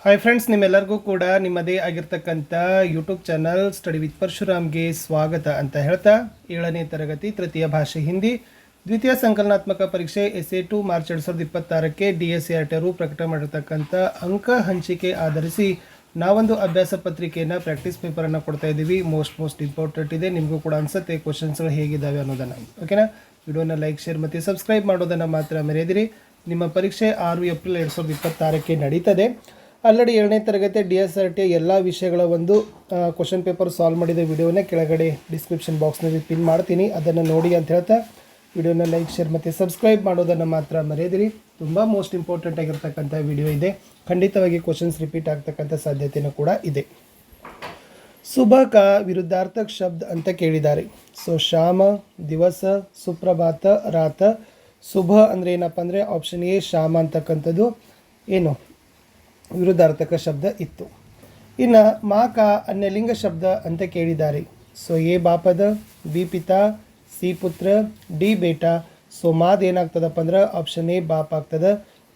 Hi friends, ನಿಮ್ಮೆಲ್ಲರಿಗೂ ಕೂಡ ನಿಮ್ಮದೇ ಆಗಿರ್ತಕ್ಕಂಥ ಯೂಟ್ಯೂಬ್ ಚಾನಲ್ ಸ್ಟಡಿ ವಿತ್ ಪರಶುರಾಮ್ಗೆ ಸ್ವಾಗತ ಅಂತ ಹೇಳ್ತಾ 7ನೇ ತರಗತಿ ತೃತೀಯ ಭಾಷೆ ಹಿಂದಿ ದ್ವಿತೀಯ ಸಂಕಲನಾತ್ಮಕ ಪರೀಕ್ಷೆ SA2 ಮಾರ್ಚ್ 2026ಕ್ಕೆ DSCRT ಅವರು ಪ್ರಕಟ ಮಾಡಿರ್ತಕ್ಕಂಥ ಅಂಕ ಹಂಚಿಕೆ ಆಧರಿಸಿ ನಾವೊಂದು ಅಭ್ಯಾಸ ಪತ್ರಿಕೆಯನ್ನು ಪ್ರಾಕ್ಟೀಸ್ ಪೇಪರನ್ನು ಕೊಡ್ತಾ ಇದ್ದೀವಿ. ಮೋಸ್ಟ್ ಇಂಪಾರ್ಟೆಂಟ್ ಇದೆ. ನಿಮಗೂ ಕೂಡ ಅನಿಸುತ್ತೆ ಕ್ವಶನ್ಸ್ಗಳು ಹೇಗಿದ್ದಾವೆ ಅನ್ನೋದನ್ನು. ಓಕೆನಾ? ವಿಡಿಯೋನ ಲೈಕ್, ಶೇರ್ ಮತ್ತು ಸಬ್ಸ್ಕ್ರೈಬ್ ಮಾಡೋದನ್ನು ಮಾತ್ರ ಮರೆಯದಿರಿ. ನಿಮ್ಮ ಪರೀಕ್ಷೆ 6 ಏಪ್ರಿಲ್ 2026ಕ್ಕೆ ನಡೀತದೆ. ಆಲ್ರೆಡಿ 7ನೇ ತರಗತಿ DSCRT ಎಲ್ಲ ವಿಷಯಗಳ ಒಂದು ಕ್ವಶನ್ ಪೇಪರ್ ಸಾಲ್ವ್ ಮಾಡಿದ ವಿಡಿಯೋನ ಕೆಳಗಡೆ ಡಿಸ್ಕ್ರಿಪ್ಷನ್ ಬಾಕ್ಸ್ನಲ್ಲಿ ಪಿನ್ ಮಾಡ್ತೀನಿ. ಅದನ್ನು ನೋಡಿ ಅಂತ ಹೇಳ್ತಾ ವಿಡಿಯೋನ ಲೈಕ್, ಶೇರ್ ಮತ್ತು ಸಬ್ಸ್ಕ್ರೈಬ್ ಮಾಡೋದನ್ನು ಮಾತ್ರ ಮರೆಯದಿರಿ. ತುಂಬ ಮೋಸ್ಟ್ ಇಂಪಾರ್ಟೆಂಟ್ ಆಗಿರ್ತಕ್ಕಂಥ ವಿಡಿಯೋ ಇದೆ. ಖಂಡಿತವಾಗಿ ಕ್ವಶನ್ಸ್ ರಿಪೀಟ್ ಆಗ್ತಕ್ಕಂಥ ಸಾಧ್ಯತೆಯೂ ಕೂಡ ಇದೆ. ಸುಬಹ ಕಾ ವಿರುದ್ಧಾರ್ಥಕ ಶಬ್ದ ಅಂತ ಕೇಳಿದ್ದಾರೆ. ಸೊ ಶಾಮ, ದಿವಸ, ಸುಪ್ರಭಾತ, ರಾತ. ಸುಬಹ ಅಂದರೆ ಏನಪ್ಪ ಅಂದರೆ ಆಪ್ಷನ್ ಎ ಶಾಮ ಅಂತಕ್ಕಂಥದ್ದು ಏನು ವಿರುದ್ಧಾರ್ಥಕ ಶಬ್ದ ಇತ್ತು. ಇನ್ನು ಮಾ ಕಾ ಅನ್ಯಲಿಂಗ ಶಬ್ದ ಅಂತ ಕೇಳಿದ್ದಾರೆ. ಸೊ ಎ ಬಾಪದ, ಬಿ ಪಿತಾ, ಸಿ ಪುತ್ರ, ಡಿ ಬೇಟಾ. ಸೊ ಮಾದೇನಾಗ್ತದಪ್ಪ ಅಂದ್ರೆ ಆಪ್ಷನ್ ಎ ಬಾಪ್ ಆಗ್ತದೆ,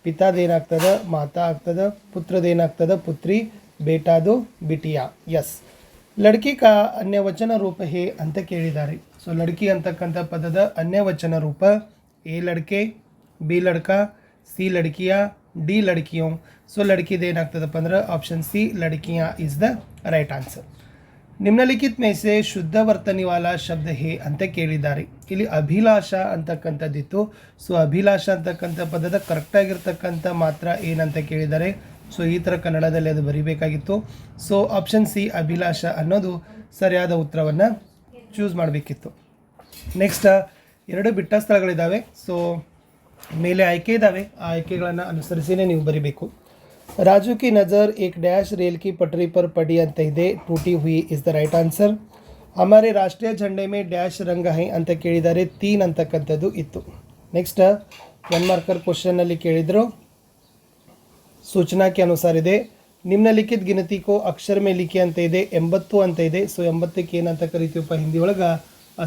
ಪಿತಾದೇನಾಗ್ತದೆ ಮಾತಾ ಆಗ್ತದೆ, ಪುತ್ರದೇನಾಗ್ತದೆ ಪುತ್ರಿ, ಬೇಟಾದು ಬಿಟಿಯಾ. ಎಸ್. ಲಡ್ಕಿ ಕಾ ಅನ್ಯವಚನ ರೂಪ ಹೇ ಅಂತ ಕೇಳಿದ್ದಾರೆ. ಸೊ ಲಡ್ಕಿ ಅಂತಕ್ಕಂಥ ಪದದ ಅನ್ಯವಚನ ರೂಪ ಎ ಲಡ್ಕೆ, ಬಿ ಲಡ್ಕಾ, ಸಿ ಲಡ್ಕಿಯಾ, ಡಿ ಲಡ್ಕಿಯೋ. ಸೊ ಲಡ್ಕಿದೇನಾಗ್ತದಪ್ಪ ಅಂದ್ರೆ ಆಪ್ಷನ್ ಸಿ ಲಡ್ಕಿಯಾ ಇಸ್ ದ ರೈಟ್ ಆನ್ಸರ್. ನಿಮ್ನಲಿಖಿತ ಮೇಸೆ ಶುದ್ಧ ವರ್ತನಿವಾಲ ಶಬ್ದ ಹೇ ಅಂತ ಕೇಳಿದ್ದಾರೆ. ಇಲ್ಲಿ ಅಭಿಲಾಷ ಅಂತಕ್ಕಂಥದ್ದಿತ್ತು. ಸೊ ಅಭಿಲಾಷ ಅಂತಕ್ಕಂಥ ಪದದ ಕರೆಕ್ಟಾಗಿರ್ತಕ್ಕಂಥ ಮಾತ್ರ ಏನಂತ ಕೇಳಿದ್ದಾರೆ. ಸೊ ಈ ಥರ ಕನ್ನಡದಲ್ಲಿ ಅದು ಬರಿಬೇಕಾಗಿತ್ತು. ಸೊ ಆಪ್ಷನ್ ಸಿ ಅಭಿಲಾಷ ಅನ್ನೋದು ಸರಿಯಾದ ಉತ್ತರವನ್ನು ಚೂಸ್ ಮಾಡಬೇಕಿತ್ತು. ನೆಕ್ಸ್ಟ್ 2 ಬಿಟ್ಟ ಸ್ಥಳಗಳಿದ್ದಾವೆ. ಸೊ ಮೇಲೆ ಆಯ್ಕೆ ಇದ್ದಾವೆ. ಆ ಆಯ್ಕೆಗಳನ್ನು ಅನುಸರಿಸಿನೇ ನೀವು ಬರಿಬೇಕು. ರಾಜು ಕಿ ನಜರ್ ಏಕ್ ಡ್ಯಾಶ್ ರೇಲ್ ಕಿ ಪಟರಿ ಪರ್ ಪಡಿ ಅಂತ ಇದೆ. ಟೂಟಿ ಹುಯಿ ಇಸ್ ದ ರೈಟ್ ಆನ್ಸರ್. ಹಮಾರೆ ರಾಷ್ಟ್ರೀಯ ಝಂಡೆ ಮೇ ಡ್ಯಾಶ್ ರಂಗ ಹೈ ಅಂತ ಕೇಳಿದ್ದಾರೆ. 3 ಅಂತಕ್ಕಂಥದ್ದು ಇತ್ತು. ನೆಕ್ಸ್ಟ್ 1 ಮಾರ್ಕರ್ ಕ್ವಶನ್ನಲ್ಲಿ ಕೇಳಿದರು. ಸೂಚನಾ ಕೆ ಅನುಸಾರ ಇದೆ. ನಿಮ್ನಲಿಖಿತ ಗಿನತಿ ಕೋ ಅಕ್ಷರ ಮೇ ಲಿಖಿ ಅಂತ ಇದೆ. 80 ಅಂತ ಇದೆ. ಸೊ 80ಕ್ಕೆ ಏನಂತ ಕರಿತೀವಪ್ಪ ಹಿಂದಿ ಒಳಗೆ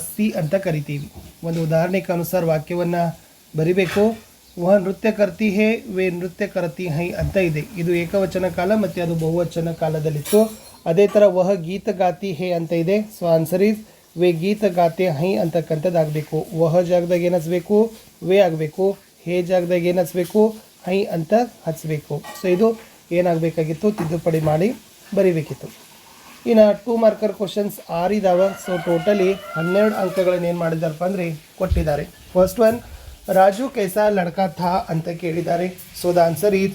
80 ಅಂತ ಕರಿತೀವಿ. ಒಂದು ಉದಾಹರಣೆಗೆ ಅನುಸಾರ ವಾಕ್ಯವನ್ನು ಬರಿಬೇಕು. ವಹ ನೃತ್ಯ ಕರ್ತಿ ಹೇ, ವೇ ನೃತ್ಯ ಕರ್ತಿ ಹೈ ಅಂತ ಇದೆ. ಇದು ಏಕವಚನ ಕಾಲ ಮತ್ತು ಅದು ಬಹುವಚನ ಕಾಲದಲ್ಲಿತ್ತು. ಅದೇ ಥರ ವಹ ಗೀತ ಗಾತಿ ಹೇ ಅಂತ ಇದೆ. ಸೊ ಆನ್ಸರ್ ಈಸ್ ವೇ ಗೀತ ಗಾತೆ ಹೈ ಅಂತಕ್ಕಂಥದ್ದು ಆಗಬೇಕು. ವಹ ಜಾಗದಾಗ ಏನು ಹಚ್ಚಬೇಕು, ವೇ ಆಗಬೇಕು. ಹೇ ಜಾಗದಾಗ ಏನು ಹಚ್ಚಬೇಕು, ಹೈ ಅಂತ ಹಚ್ಚಬೇಕು. ಸೊ ಇದು ಏನಾಗಬೇಕಾಗಿತ್ತು, ತಿದ್ದುಪಡಿ ಮಾಡಿ ಬರಿಬೇಕಿತ್ತು. ಇನ್ನು 2 ಮಾರ್ಕರ್ ಕ್ವಶನ್ಸ್ 6 ಇದ್ದಾವೆ. ಸೊ ಟೋಟಲಿ 12 ಅಂಕಗಳನ್ನು ಏನು ಮಾಡಿದಾರಪ್ಪ ಅಂದರೆ ಕೊಟ್ಟಿದ್ದಾರೆ. ಫಸ್ಟ್ ಒನ್, ರಾಜು ಕೈಸಾ ಲಡ್ಕಾ ಥಾ ಅಂತ ಕೇಳಿದ್ದಾರೆ. So the answer is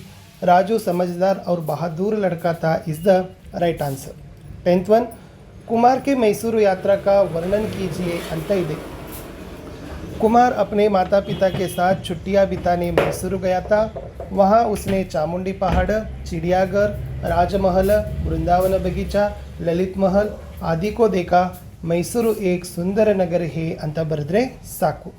Raju ಸಮझदार और बहादुर लड़का था is the right answer. 10th one, Kumar के मैसूर यात्रा का वर्णन कीजिए ಅಂತ ಇದೆ. कुमार अपने माता पिता के साथ छुट्टियां बिताने मैसूर गया था. वहाँ उसने चामुंडी पहाड़, चिड़ियाघर, राजमहल, वृंदावन बगीचा, ललित महल आदि को देखा. मैसूರು एक सुंदर नगर है ಅಂತ ಬರೆದ್ರೆ ಸಾಕು.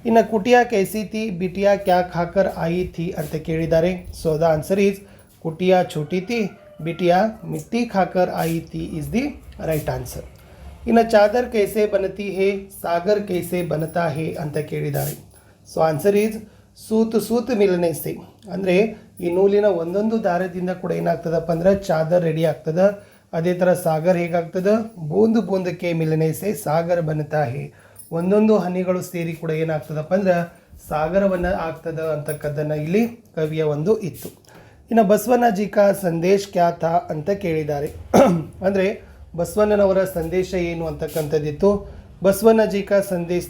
ಇನ್ನು ಕುಟಿಯಾ ಕೈಸಿ ಥಿ, ಬಿಟಿಯಾ ಕ್ಯಾ ಖಾಕರ್ ಆಯಿ ಥಿ ಅಂತ ಕೇಳಿದ್ದಾರೆ. ಸೊ ದ ಆನ್ಸರ್ ಈಸ್ ಕುಟಿಯಾ ಛೋಟಿ ಥಿ, ಬಿಟಿಯಾ ಮಿಟ್ಟಿ ಖಾಕರ್ ಆಯಿ ಥಿ ಇಸ್ ದಿ ರೈಟ್ ಆನ್ಸರ್. ಇನ್ನು ಚಾದರ್ ಕೈಸೆ ಬನತಿ ಹೇ, ಸಾಗರ್ ಕೈಸೆ ಬನತಾ ಹೇ ಅಂತ ಕೇಳಿದ್ದಾರೆ. ಸೊ ಆನ್ಸರ್ ಈಸ್ ಸೂತ್ ಮಿಲನೆ ಸೆ. ಅಂದರೆ ಈ ನೂಲಿನ ಒಂದೊಂದು ದಾರದಿಂದ ಕೂಡ ಏನಾಗ್ತದಪ್ಪ ಅಂದ್ರೆ ಚಾದರ್ ರೆಡಿ ಆಗ್ತದೆ. ಅದೇ ಥರ ಸಾಗರ್ ಹೇಗಾಗ್ತದೆ, ಬೂಂದಕ್ಕೆ ಮಿಲನೆ ಸೆ ಸಾಗರ್ ಬನತಾ ಹೇ. ಒಂದೊಂದು ಹನಿಗಳು ಸೇರಿ ಕೂಡ ಏನಾಗ್ತದಪ್ಪ ಅಂದ್ರೆ ಸಾಗರವನ್ನು ಆಗ್ತದೆ ಅಂತಕ್ಕದ್ದನ್ನು ಇಲ್ಲಿ ಕವಿಯ ಒಂದು ಇತ್ತು. ಇನ್ನು ಬಸವಣ್ಣಜಿ ಕಾ ಸಂದೇಶ್ ಕ್ಯಾ ಥಾ ಅಂತ ಕೇಳಿದ್ದಾರೆ. ಅಂದರೆ ಬಸವಣ್ಣನವರ ಸಂದೇಶ ಏನು ಅಂತಕ್ಕಂಥದ್ದಿತ್ತು. ಬಸವಣ್ಣಜಿ ಕಾ ಸಂದೇಶ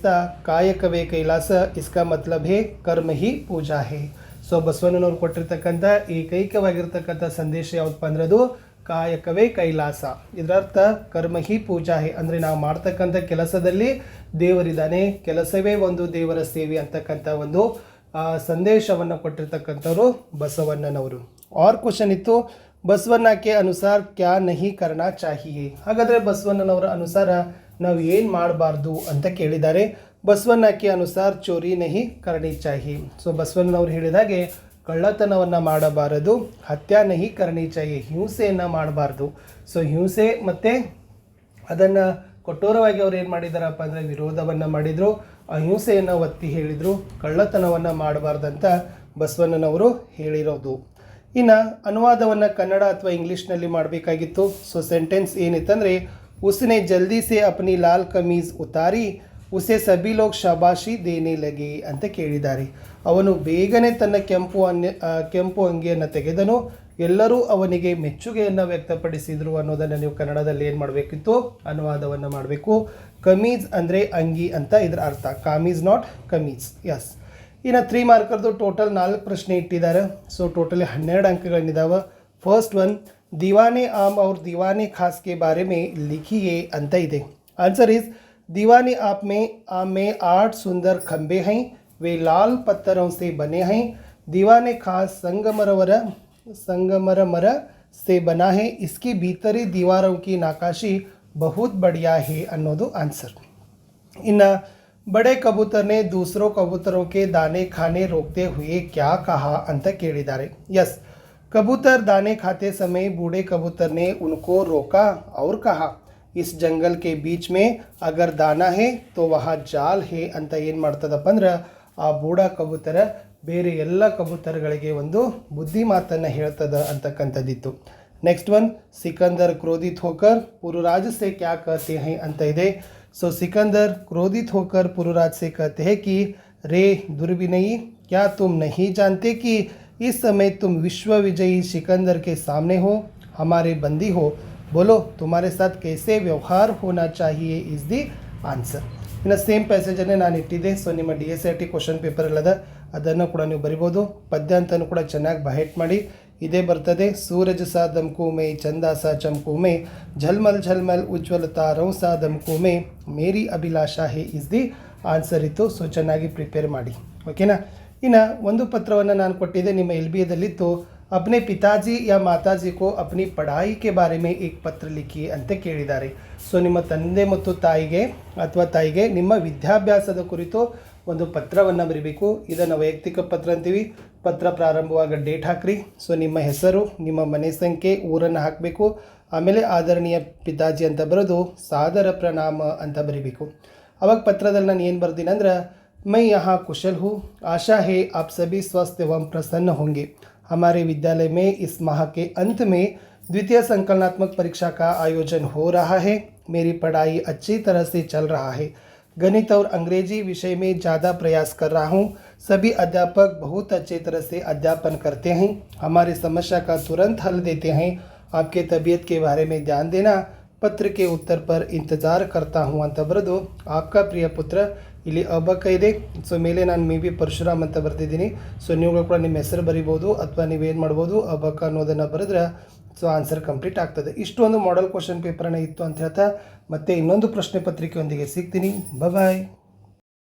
ಕಾಯಕವೇ ಕೈಲಾಸ, ಇಸ್ಕಾ ಮತ್ಲಬ್ ಹೇ ಕರ್ಮ ಹಿ ಪೂಜಾ ಹೇ. ಸೊ ಬಸವಣ್ಣನವ್ರು ಕೊಟ್ಟಿರ್ತಕ್ಕಂಥ ಏಕೈಕವಾಗಿರ್ತಕ್ಕಂಥ ಸಂದೇಶ ಯಾವುದಪ್ಪ ಅಂದ್ರೆ ಅದು ಕಾಯಕವೇ ಕೈಲಾಸ. ಇದರರ್ಥ ಕರ್ಮ ಹಿ ಪೂಜಾ ಹೇ ಅಂದರೆ ನಾವು ಮಾಡ್ತಕ್ಕಂಥ ಕೆಲಸದಲ್ಲಿ ದೇವರಿದ್ದಾನೆ, ಕೆಲಸವೇ ಒಂದು ದೇವರ ಸೇವೆ ಅಂತಕ್ಕಂಥ ಒಂದು ಸಂದೇಶವನ್ನು ಕೊಟ್ಟಿರ್ತಕ್ಕಂಥವ್ರು ಬಸವಣ್ಣನವರು. ಆರ್ ಕ್ವಶನ್ ಇತ್ತು, ಬಸವಣ್ಣಕ್ಕೆ ಅನುಸಾರ ಕ್ಯಾ ನಹಿ ಕರ್ನಾ ಚಾಹಿಯೇ. ಹಾಗಾದರೆ ಬಸವಣ್ಣನವರ ಅನುಸಾರ ನಾವು ಏನು ಮಾಡಬಾರ್ದು ಅಂತ ಕೇಳಿದ್ದಾರೆ. ಬಸವಣ್ಣಕ್ಕೆ ಅನುಸಾರ ಚೋರಿ ನಹಿ ಕರ್ನಿ ಚಾಹಿ. ಸೊ ಬಸವಣ್ಣನವರು ಹೇಳಿದಾಗೆ ಕಳ್ಳತನವನ್ನು ಮಾಡಬಾರದು, ಹತ್ಯಾ ನಹಿ ಕರ್ನಿ ಚಾಹಿ, ಹಿಂಸೆಯನ್ನು ಮಾಡಬಾರ್ದು. ಸೊ ಹಿಂಸೆ ಮತ್ತು ಅದನ್ನು ಕಠೋರವಾಗಿ ಅವ್ರು ಏನು ಮಾಡಿದಾರಪ್ಪ ಅಂದರೆ ವಿರೋಧವನ್ನು ಮಾಡಿದರು, ಅಹಿಂಸೆಯನ್ನು ಒತ್ತಿ ಹೇಳಿದರು, ಕಳ್ಳತನವನ್ನು ಮಾಡಬಾರ್ದಂತ ಬಸವಣ್ಣನವರು ಹೇಳಿರೋದು. ಇನ್ನು ಅನುವಾದವನ್ನು ಕನ್ನಡ ಅಥವಾ ಇಂಗ್ಲೀಷ್ನಲ್ಲಿ ಮಾಡಬೇಕಾಗಿತ್ತು. ಸೊ ಸೆಂಟೆನ್ಸ್ ಏನಿತ್ತಂದರೆ, ಉಸ್ನೆ ಜಲ್ದಿ ಸೆ ಅಪ್ನಿ ಲಾಲ್ ಕಮೀಜ್ ಉತಾರಿ ಉಸೆ ಸಭಿ ಲೋಗ್ ಶಬಾಷಿ ದೇನೆ ಲಗೆ ಅಂತ ಕೇಳಿದ್ದಾರೆ. ಅವನು ಬೇಗನೆ ತನ್ನ ಕೆಂಪು ಅಂಗಿಯನ್ನು ತೆಗೆದನು, ಎಲ್ಲರೂ ಅವನಿಗೆ ಮೆಚ್ಚುಗೆಯನ್ನು ವ್ಯಕ್ತಪಡಿಸಿದರು ಅನ್ನೋದನ್ನು ನೀವು ಕನ್ನಡದಲ್ಲಿ ಏನು ಮಾಡಬೇಕಿತ್ತು, ಅನುವಾದವನ್ನು ಮಾಡಬೇಕು. ಕಮೀಜ್ ಅಂದರೆ ಅಂಗಿ ಅಂತ ಇದರ ಅರ್ಥ, ಕಾಮೀಜ್ ನಾಟ್ ಕಮೀಜ್. ಎಸ್. ಇನ್ನು 3 ಮಾರ್ಕರ್ದು ಟೋಟಲ್ 4 ಪ್ರಶ್ನೆ ಇಟ್ಟಿದ್ದಾರೆ. ಸೊ ಟೋಟಲಿ 12 ಅಂಕಗಳಿದ್ದಾವೆ. ಫಸ್ಟ್ ಒನ್, ದೀವಾನೆ ಆಮ್ और दीवाने खास के बारे में लिखिए ಅಂತ ಇದೆ. आंसर इज दीवाने आम में 8 सुंदर खंबे हैं, वे लाल पत्थरों से बने हैं. दीवाने खास संगमरमर से बना है, इसकी भीतरी दीवारों की नक्काशी बहुत बढ़िया है ಅನ್ನೋದು ಆನ್ಸರ್. ಇನ್ನು बड़े कबूतर ने दूसरों कबूतरों के दाने खाने रोकते हुए क्या कहा ಅಂತ ಕೇಳಿದ್ದಾರೆ. यस, कबूतर दाने खाते समय बूढ़े कबूतर ने उनको रोका और कहा, इस जंगल के बीच में अगर दाना है तो वहाँ जाल है ಅಂತ ಏನು ಮಾಡ್ತದಪ್ಪ ಅಂದ್ರೆ ಆ ಬೂಢ ಕಬೂತರ ಬೇರೆ ಎಲ್ಲ ಕಬೂತರಗಳಿಗೆ ಒಂದು ಬುದ್ಧಿ ಮಾತನ್ನು ಹೇಳ್ತದ ಅಂತಕ್ಕಂಥದ್ದಿತ್ತು. ನೆಕ್ಸ್ಟ್ ಒನ್, ಸಿಕಂದರ್ ಕ್ರೋಧಿತ್ ಹೋಕರ್ पुरुराज से क्या कहते हैं ಅಂತ ಇದೆ. सो सिकंदर क्रोधित होकर पुरुराज से कहते हैं कि रे दुर्विनयी, क्या तुम नहीं जानते कि इस समय तुम विश्व विजयी सिकंदर के सामने हो, हमारे बंदी हो, बोलो तुम्हारे साथ कैसे व्यवहार होना चाहिए इज ದಿ ಆನ್ಸರ್. ಇನ್ನು ಸೇಮ್ ಪ್ಯಾಸೇಜನ್ನೇ ನಾನು ಇಟ್ಟಿದ್ದೆ. ಸೊ ನಿಮ್ಮ DSIT ಕ್ವಶನ್ ಪೇಪರ್ ಎಲ್ಲದ ಅದನ್ನು ಕೂಡ ನೀವು ಬರಿಬೋದು. ಪದ್ಯ ಅಂತಲೂ ಕೂಡ ಚೆನ್ನಾಗಿ ಬಹೆಟ್ ಮಾಡಿ. ಇದೇ ಬರ್ತದೆ, ಸೂರಜ್ ಸಾ ದಮ್ಕು ಮೇ ಚಂದ ಸಾ ಚಮ್ಕು ಮೇ ಝಲ್ಮಲ್ ಝಲ್ಮಲ್ ಉಜ್ವಲ ತಾರೌ ಸಾ ದಮ್ಕು ಮೇ ಮೇರಿ ಅಭಿಲಾಷಾ ಹೇ ಇಸ್ ದಿ ಆನ್ಸರ್ ಇತ್ತು. ಸೊ ಚೆನ್ನಾಗಿ ಪ್ರಿಪೇರ್ ಮಾಡಿ, ಓಕೆನಾ. ಇನ್ನು ಒಂದು ಪತ್ರವನ್ನು ನಾನು ಕೊಟ್ಟಿದ್ದೆ, ನಿಮ್ಮ LBAದಲ್ಲಿತ್ತು. अपने पिताजी या माताजी को अपनी पढ़ाई के बारे में एक पत्र लिखिए ಅಂತ ಕೇಳಿದ್ದಾರೆ. ಸೊ ನಿಮ್ಮ ತಂದೆ ಮತ್ತು ತಾಯಿಗೆ ನಿಮ್ಮ ವಿದ್ಯಾಭ್ಯಾಸದ ಕುರಿತು ಒಂದು ಪತ್ರವನ್ನು ಬರೀಬೇಕು. ಇದನ್ನು ವೈಯಕ್ತಿಕ ಪತ್ರ ಅಂತೀವಿ. ಪತ್ರ ಪ್ರಾರಂಭವಾಗ ಡೇಟ್ ಹಾಕ್ರಿ. ಸೊ ನಿಮ್ಮ ಹೆಸರು, ನಿಮ್ಮ ಮನೆ ಸಂಖ್ಯೆ, ಊರನ್ನು ಹಾಕಬೇಕು. ಆಮೇಲೆ ಆದರಣೀಯ ಪಿತಾಜಿ ಅಂತ ಬರೋದು ಸಾದರ ಪ್ರಣಾಮ ಅಂತ ಬರೀಬೇಕು. ಅವಾಗ ಪತ್ರದಲ್ಲಿ ನಾನು ಏನು ಬರ್ತೀನಿ ಅಂದ್ರೆ, मैं यहाँ कुशल हूँ, आशा है आप सभी स्वस्थ एवं प्रसन्न होंगे. हमारे विद्यालय में इस माह के अंत में द्वितीय संकलनात्मक परीक्षा का आयोजन हो रहा है. मेरी पढ़ाई अच्छी तरह से चल रहा है. गणित और अंग्रेजी विषय में ज़्यादा प्रयास कर रहा हूँ. सभी अध्यापक बहुत अच्छे तरह से अध्यापन करते हैं, हमारी समस्या का तुरंत हल देते हैं. आपके तबीयत के बारे में ध्यान देना. पत्र के उत्तर पर इंतज़ार करता हूँ ಅಂತ ಬರೆದು आपका प्रिय पुत्र. ಇಲ್ಲಿ ಅಬಕ್ಕ ಇದೆ. ಸೊ ಮೇಲೆ ನಾನು ಮೇ ಬಿ ಪರಶುರಾಮ್ ಅಂತ ಬರ್ತಿದ್ದೀನಿ. ಸೊ ನೀವುಗಳು ಕೂಡ ನಿಮ್ಮ ಹೆಸರು ಬರಿಬೋದು ಅಥವಾ ನೀವೇನು ಮಾಡ್ಬೋದು, ಅಬಕ್ಕ ಅನ್ನೋದನ್ನು ಬರೆದ್ರೆ ಸೊ ಆನ್ಸರ್ ಕಂಪ್ಲೀಟ್ ಆಗ್ತದೆ. ಇಷ್ಟೊಂದು ಮಾಡೆಲ್ ಕ್ವಶನ್ ಪೇಪರನ್ನು ಇತ್ತು ಅಂತ ಹೇಳ್ತಾ ಮತ್ತೆ ಇನ್ನೊಂದು ಪ್ರಶ್ನೆ ಪತ್ರಿಕೆಯೊಂದಿಗೆ ಸಿಗ್ತೀನಿ. ಬಾಯ್.